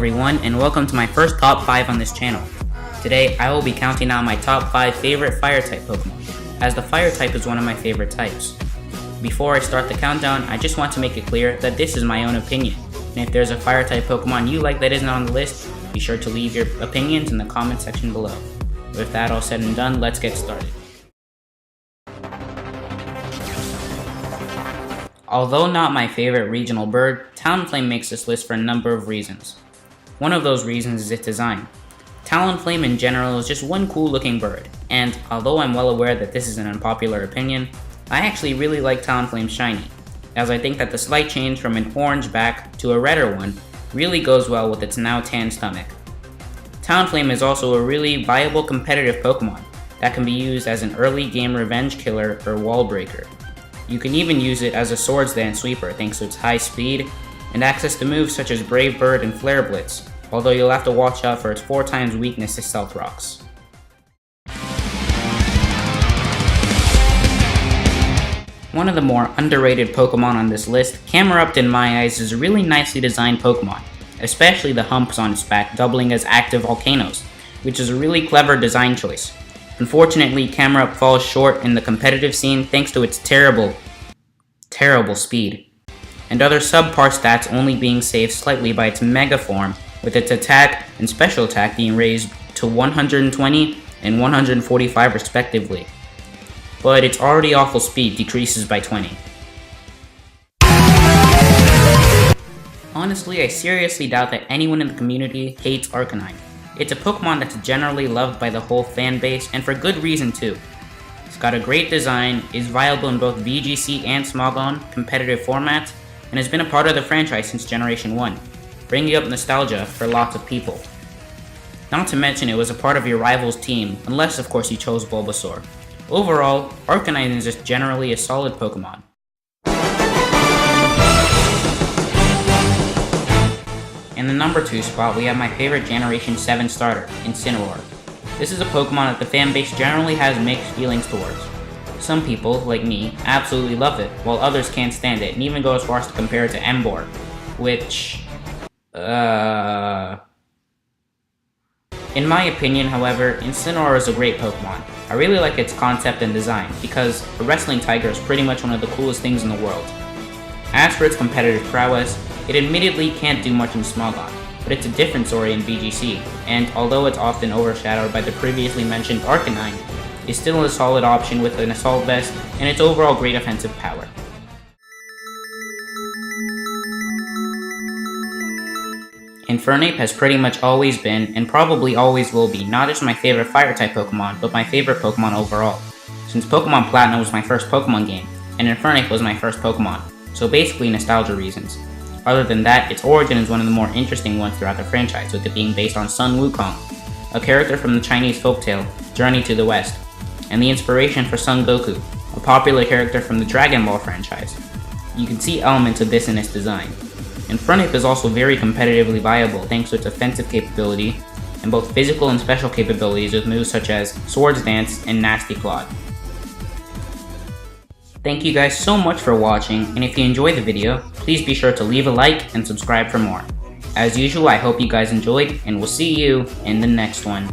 everyone, and welcome to my first top 5 on this channel. Today, I will be counting down my top 5 favorite fire-type Pokemon, as the fire-type is one of my favorite types. Before I start the countdown, I just want to make it clear that this is my own opinion, and if there's a fire-type Pokemon you like that isn't on the list, be sure to leave your opinions in the comment section below. With that all said and done, let's get started. Although not my favorite regional bird, Talonflame makes this list for a number of reasons. One of those reasons is its design. Talonflame in general is just one cool looking bird, and although I'm well aware that this is an unpopular opinion, I actually really like Talonflame shiny, as I think that the slight change from an orange back to a redder one really goes well with its now tan stomach. Talonflame is also a really viable competitive Pokemon that can be used as an early game revenge killer or wall breaker. You can even use it as a Swords Dance sweeper thanks to its high speed and access to moves such as Brave Bird and Flare Blitz, although you'll have to watch out for its 4 times weakness to Stealth Rocks. One of the more underrated Pokemon on this list, Camerupt in my eyes is a really nicely designed Pokemon, especially the humps on its back doubling as active volcanoes, which is a really clever design choice. Unfortunately, Camerupt falls short in the competitive scene thanks to its terrible speed, and other subpar stats only being saved slightly by its Mega Form, with its attack and special attack being raised to 120 and 145 respectively. But its already awful speed decreases by 20. Honestly, I seriously doubt that anyone in the community hates Arcanine. It's a Pokemon that's generally loved by the whole fan base, and for good reason too. It's got a great design, is viable in both VGC and Smogon competitive formats, and has been a part of the franchise since Generation 1, bringing up nostalgia for lots of people. Not to mention it was a part of your rival's team, unless of course you chose Bulbasaur. Overall, Arcanine is just generally a solid Pokemon. In the number 2 spot, we have my favorite Generation 7 starter, Incineroar. This is a Pokemon that the fanbase generally has mixed feelings towards. Some people, like me, absolutely love it, while others can't stand it, and even go as far as to compare it to Emboar, which... In my opinion, however, Incineroar is a great Pokemon. I really like its concept and design, because a wrestling tiger is pretty much one of the coolest things in the world. As for its competitive prowess, it admittedly can't do much in Smogon, but it's a different story in VGC, and although it's often overshadowed by the previously mentioned Arcanine, is still a solid option with an Assault Vest and its overall great offensive power. Infernape has pretty much always been, and probably always will be, not just my favorite Fire-type Pokemon, but my favorite Pokemon overall, since Pokemon Platinum was my first Pokemon game, and Infernape was my first Pokemon, so basically nostalgia reasons. Other than that, its origin is one of the more interesting ones throughout the franchise, with it being based on Sun Wukong, a character from the Chinese folktale Journey to the West, and the inspiration for Son Goku, a popular character from the Dragon Ball franchise. You can see elements of this in its design. Infernape is also very competitively viable thanks to its offensive capability, and both physical and special capabilities with moves such as Swords Dance and Nasty Claw. Thank you guys so much for watching, and if you enjoyed the video, please be sure to leave a like and subscribe for more. As usual, I hope you guys enjoyed, and we'll see you in the next one.